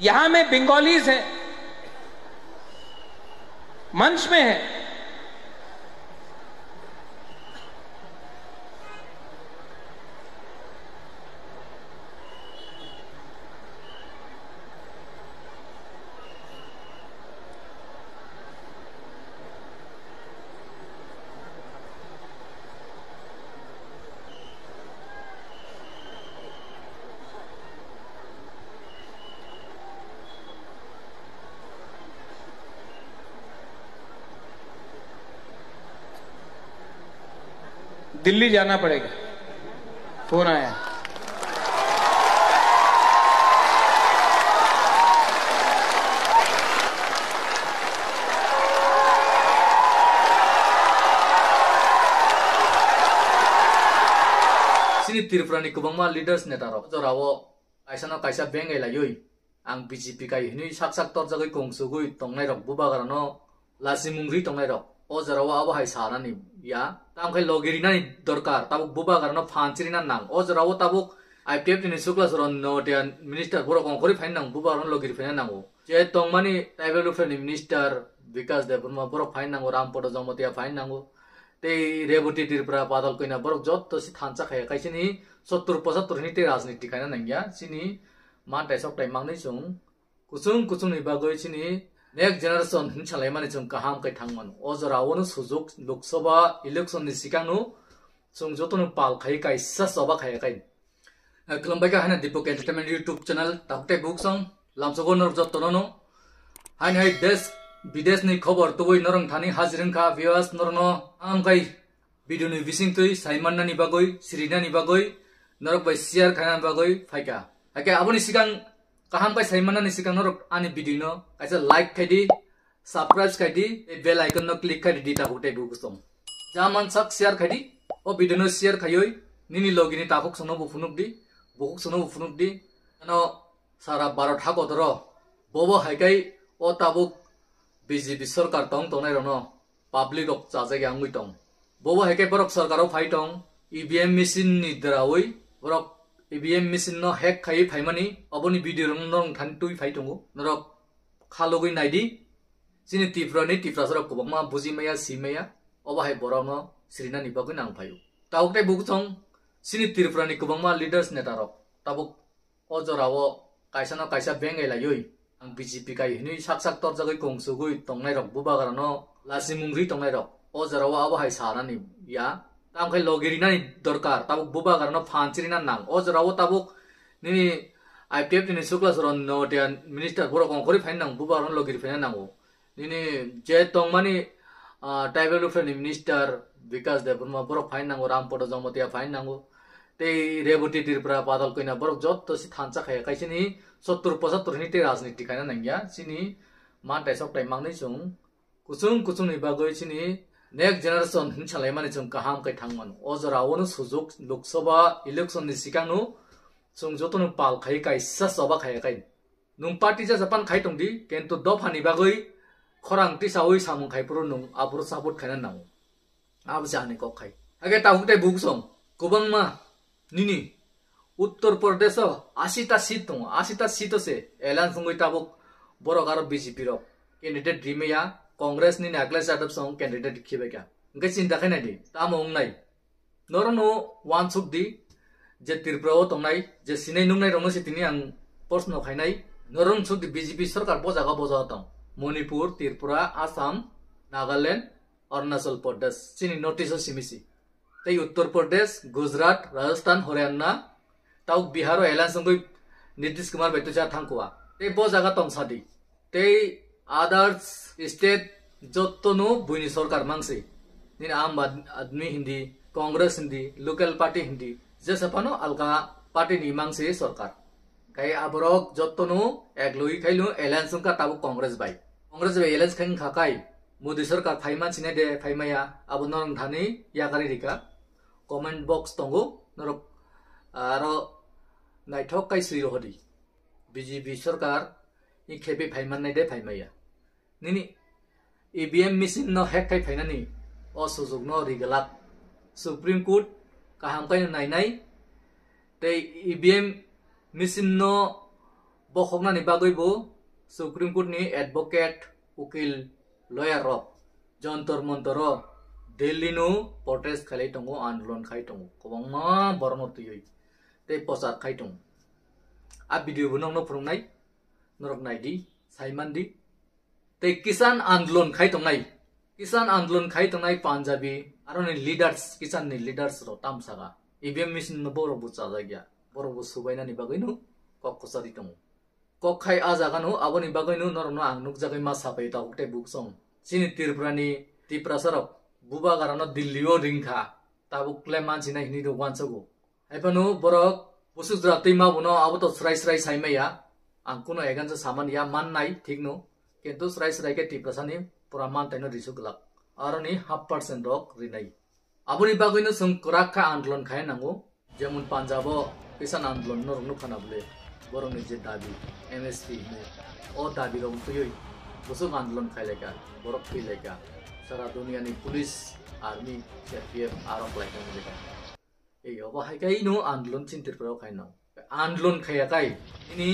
यहां में बंगालीज है, मंच में है। दिल्ली जाना पड़ेगा, फोन आया। Sini Tirupurani kubangma leaders netaro jorawo kaisa kaisa bengai layoi ang BJP kai hini sak torjagai kongsugui tongnai rok bubagarano lasimungri tongnai rok o jorawo abo hai sanani ya tamkai logiri nani dorkar tabuk bubagarano phanchiri na nang o jorawo tabuk IPF ni sukla soron notian minister borok ongkori fain nang bubagarano logiri fain nango je tongmani tribal affairs minister Vikas Deburma borok fain nango Rampoto Jomotia fain nango ते रेवती त्रिपुरा बादल कोइना बरक जत तो सि थांचा खाय काइसिनी 70-75 नि ते राजनीति खायना नंगिया सिनी मानटाइ सप्ताइ मांगनै जों कुसुं नि बागै सिनी नेक्स्ट जेनेरेशन हिनसालाय माने जों काहाम काइ थांमान अजरावनो सुजुग लोकसभा इलेक्शन नि सिगांनु जों जतनो पाल खाय काइसा सभा खाय काइ क्लमबाइका हाना दीपक एंटरटेनमेंट यूट्यूब चैनल ताकते बुकसं लामसगोनर जतनो हाय हाय देश विदेश नि खबर तुबै नरं थानी हाजिरंखा व्यूअर्स नरनो आमकाई भिडियो नि बिसिंतै साइमान नि बागै सिरिना नि बागै नरक बाय शेयर खाना बागै फाइका हाके आबोनि सिगां काहाम बाय साइमान नि सिगां नरक आनि भिडियो न काइसा लाइक खाइदि सब्सक्राइब खाइदि बेल आइकन न क्लिक खाइदि दिता हुटे बुगसम जामान sak शेयर खाइदि ओ भिडियो न शेयर खायै निनि लगिनि ताफुक सनो बुफुनुकदि न सारा भारत हागदर बबो हाइकाई ओ ताबुक BJP सरकार तंग तंगनाय रनो पब्लिक रक जाजाय आंगुइ तंग बबो हेके बरक सरकाराव फाइ तंग EVM मेसिन नि दरावै बरक EVM मेसिन न हैक खायै फाइमानि अबनि भिडियो रंग थान तुइ फाइ तंगो नरक खालगै नायदि सिनि टिफ्रासर कोबमा बुजिमाया सिमाया अबाहाय बरावनो श्रीना निबागै नां फायु ताउकते बुगथं सिनि त्रिपुरानि कोबमा लीडर्स नेतारक ताबुक अजरावो काइसा बेंगाइ लायै BJP kai hini sak torjagai kongsugui tongnai rok bubagarano lasimungri tongnai rok o jorawo abo hai sanani ya tamkai logiri nani dorkar tabuk bubagarano phanchiri na nang o jorawo tabuk nini IPF ni sukla soron notian minister borok ongkori fain nang bubagarano logiri fain nango nini je tongmani tribal affairs minister Vikas Deburma borok fain nango Rampoto Jomotia fain nango ते रेवती त्रिपुरा बादल कोइना बरक जत तो सि थांचा खाय काइसिनी 70-75 नि ते राजनीति खायना नंगिया सिनी मानटाइ सप्ताइ मांगनै जों कुसुं नि बागै सिनी नेक्स्ट जेनेरेशन हिनसालाय माने जों काहाम काइ थांमान अजरावनो सुजुग लोकसभा इलेक्शन नि सिगांनु जों जतनो पाल खाय काइसा सभा खाय काइ नुं पार्टी जा जापान खाय तंदि किन्तु दफानि बागै खरांति सावै सामुं खायपुर नुं आपुर सापोर्ट खायना नांगौ आब जाने को खाय आगे ताहुते बुगसं गोबांमा निनी उत्तर प्रदेश 80टा सीट से एलान संगै ताबुक बरक आरो BJP रक कैंडिडेट रिमेया कांग्रेस नि नागलेस यादव सं कैंडिडेट खिबायका गै चिंता खाय नायदि तामंग नाय नरनो वान सुक दि जे त्रिपुराव तंनाय जे सिनाय नुंनाय रंनो सितिनि आं प्रश्न खायनाय नरन सुक दि BJP सरकार बजा तं मणिपुर त्रिपुरा आसाम नागालैंड अरुणाचल प्रदेश सिनि नोटिस सिमिसि तै उत्तर प्रदेश गुजरात राजस्थान हरियाणा ताउ बिहार एलान संगै नीतीश कुमार बैतुजा थांकुआ तै ब जागा तंसादि तै अदर्स स्टेट जत्तनो बुइनि सरकार मांगसै नि आम आदमी हिंदी कांग्रेस हिंदी लोकल पार्टी हिंदी जेसपानो अलगा पार्टी नि मांगसै सरकार कै आबरक जत्तनो एकलुइ खैलु एलान संका ताबु कांग्रेस बाय एलान खैन खाकाय मोदी सरकार फाइमान सिने दे फाइमाया आबु नरं थानि यागारि रिका कमेंट बॉक्स तंगो नरक आरो नाइथक काई सुइ रहदि BJP सरकार इ खेबे फाइमान नायदे फाइमाया निनि EVM मेसिन न हैक खाय फाइनानि असुजुग न रिगलाक सुप्रीम कोर्ट काहाम काय नायनाय ते EVM मेसिन न bokokna ni bagoi bo Supreme Court ni advocate ukil lawyer rok jontor montoro Delhi nu protest khalai tongo andolon khai tongo kobangma borno tuyoi te posat khai tongo a video bunong no prungnai norok nai di saiman di te kisan andolon khai tongnai kisan andolon khai tongnai Punjabi aroni leaders kisan ni leaders ro tamsaga EVM machine no boro bu chajagya boro bu subaina ni bagoi nu kok kosari tongo kok khai a jaga nu aboni bagoi nu norno ang nuk jagai ma sapai ta ukte buksong sini Tripurani Tripura sarok buba garano Dillio ringkha tabuk kle manchina hini do wansago aipanu borok busuk drati ma buno abuto srai srai saimaya angkuno egansa saman ya man nai ठीक no किंतु srai srai ke Tripura sani pura man taino risuglak aroni 0.5% rok rinai abuni bagino sungkurakha andolon khai nango jemun Punjabo kisan andolon no rungnu khana bole borong je dabi MSP ne o dabi rong tuyoi busuk andolon khai lega borok phi lega सारा दुनिया नि police army CRPF आरok like lega ए अब हाइkai no आंदोलन चिन्तिर pro खाइ न आंदोलन खाया kai ini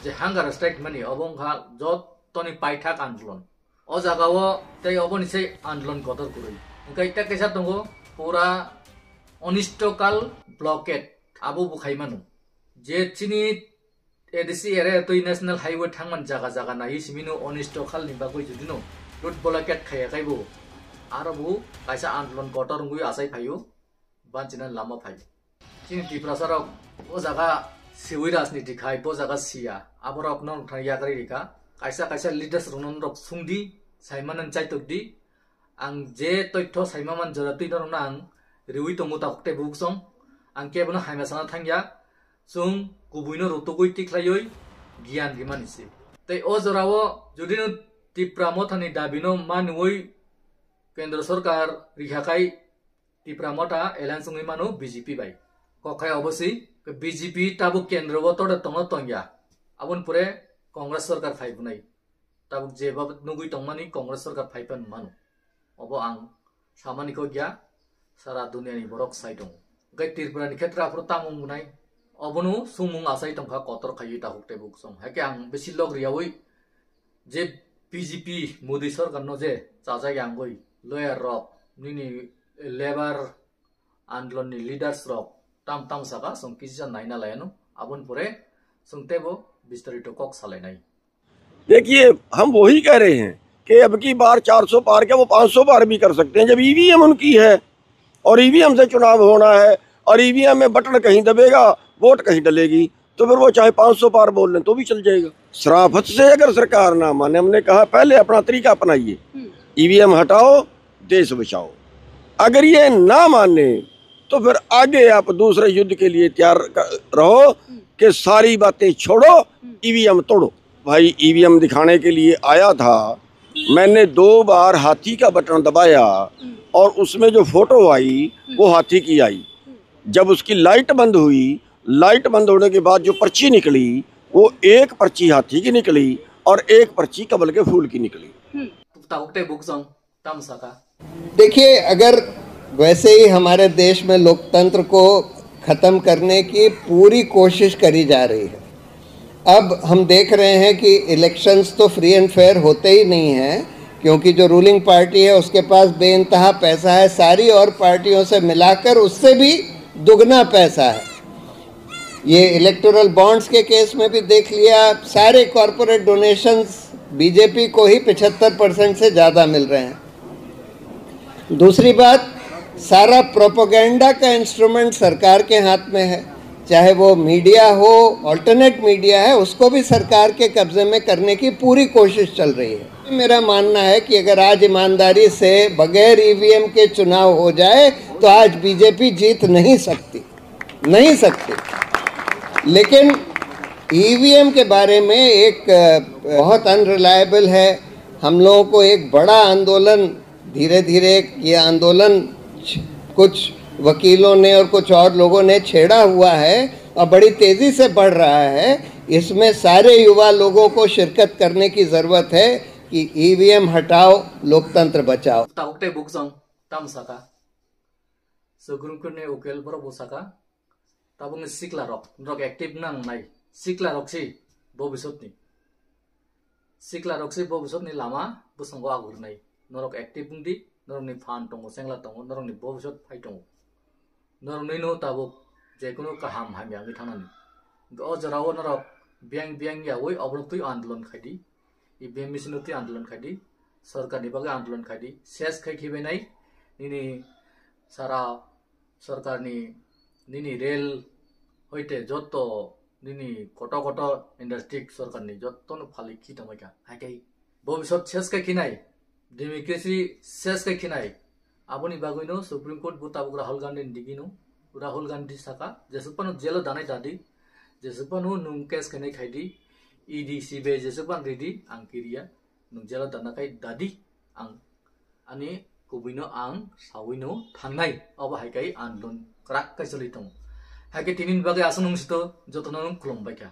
je hunger strike mani obong kha jot toni paithak आंदोलन o jagao tei oboni sei आंदोलन gotor kurui kai ta kaisa tongo pura onistokal blockade abu bu khai manu je chini ADC area to national highway thangman jaga jaga nahi simino onistokal ni bagoi judino Rut blockade khaya kai bu arabu kaisa andolon kotor ngui asai phayu banchina lama phai chini Tripura sarok o jaga siwi rajniti khai bo jaga sia aborok non thaya kari rika kaisa leaders runon rok sungdi saimanan chaitok di ang je toitho saimaman jorati dorna ang riwi tomu takte buksong ang kebono haimasana thangya sung kubuino rotogoi tiklayoi gian gimanisi tei o jorawo judino Tripura mothani dabino manuoi kendra sarkar rikhakai Tripura motha elan sungi manu BJP bai kokai obosi BJP tabuk kendra bo toda tongo tongya abun pure Congress sarkar phai bunai tabuk je bab nugui tongmani Congress sarkar phai pan manu obo ang samani ko gya sara dunia ni borok sai dong gai Tripura ni khetra apro tamung bunai obonu sumung asai tongkha kotor khayi ta hukte buksong hake ang besi log riawoi je BJP Modi sarkar no je chaja yanggoi lawyer rok nini labor andolon ni leaders rok tam saka song kisa naina layano abun pure sungtebo bistarito kok salai nai देखिए हम वही कह रहे हैं कि अब की बार 400 पार के वो 500 पार भी कर सकते हैं जब ईवीएम उनकी है और ईवीएम से चुनाव होना है और ईवीएम में बटन कहीं दबेगा वोट कहीं डलेगी तो फिर वो चाहे 500 पार बोल लें तो भी चल जाएगा। शराफत से अगर सरकार ना माने हमने कहा पहले अपना तरीका अपनाइए ईवीएम हटाओ देश बचाओ अगर ये ना माने तो फिर आगे आप दूसरे युद्ध के लिए तैयार रहो कि सारी बातें छोड़ो ईवीएम तोड़ो। भाई ईवीएम दिखाने के लिए आया था मैंने 2 बार हाथी का बटन दबाया और उसमें जो फोटो आई वो हाथी की आई। जब उसकी लाइट बंद हुई लाइट बंद होने के बाद जो पर्ची निकली वो एक पर्ची हाथी की निकली और एक पर्ची कमल के फूल की निकली। देखिए अगर वैसे ही हमारे देश में लोकतंत्र को खत्म करने की पूरी कोशिश करी जा रही है। अब हम देख रहे हैं कि इलेक्शंस तो फ्री एंड फेयर होते ही नहीं हैं क्योंकि जो रूलिंग पार्टी है उसके पास बेइंतहा पैसा है, सारी और पार्टियों से मिलाकर उससे भी दुगना पैसा है। ये इलेक्टोरल बॉन्ड्स के केस में भी देख लिया, सारे कॉरपोरेट डोनेशंस बीजेपी को ही 75% से ज़्यादा मिल रहे हैं। दूसरी बात, सारा प्रोपेगेंडा का इंस्ट्रूमेंट सरकार के हाथ में है, चाहे वो मीडिया हो, अल्टरनेट मीडिया है, उसको भी सरकार के कब्जे में करने की पूरी कोशिश चल रही है। मेरा मानना है कि अगर आज ईमानदारी से बगैर ईवीएम के चुनाव हो जाए तो आज बीजेपी जीत नहीं सकती। लेकिन ईवीएम के बारे में एक बहुत अनरिलायबल है। हम लोगों को एक बड़ा आंदोलन, धीरे धीरे ये आंदोलन कुछ वकीलों ने और कुछ और लोगों ने छेड़ा हुआ है और बड़ी तेज़ी से बढ़ रहा है। इसमें सारे युवा लोगों को शिरकत करने की ज़रूरत है कि ईवीएम हटाओ, लोकतंत्र बचाओ। ताउटे बुक्संग तम सका सुग्रुकुने उकेल बरो बोसका ताबुंग सिकला रक एक्टिव नंग नाइ सिकला रक छि भविष्यतनि सिक्ला रक्सि भविष्यतनि लामा बुसंगो आगुरनाय नरक एक्टिभ बुंदि नरकनि फान दङ सेंग्ला दङ नरकनि भविष्यत फाइ दङ नरकनि नो ताबो जेकुनु काहाम हामियाङै थानानै अ जराव नरक ब्यां यावै अब्रतुइ आन्दोलन खायदि इ बेमिसिनुति आन्दोलन खायदि सरकारनि बागै आन्दोलन खायदि सेस खायखिबायनाय निनि सारा सरकारनि निनि रेल होइते जत निनि कट इंडस्ट्री सरकारनि जतनो फालिखि दंबायका हायकै भविष्यत सेस खायखिनाय डेमोक्रेसी सेस खायखिनाय आबनि बागैनो सुप्रीम कोर्ट बुताबु राहुल गांधी दिगिनो राहुल गांधी साका जेसुपानो जेल दानाय दादि जेसुपानो नुं केस खायनाय खायदि ईडी सीबीआई जेसुपान रेडी आं किरिया नुं जेल दानाखाय दादि आं आनि कुबिनो आं साविनो थांनाय अब हायकै आन्दोलन क्राक कायसलि दं हायकै तिनिन बागै आसन नंसितो जतनो खुलुमबायका।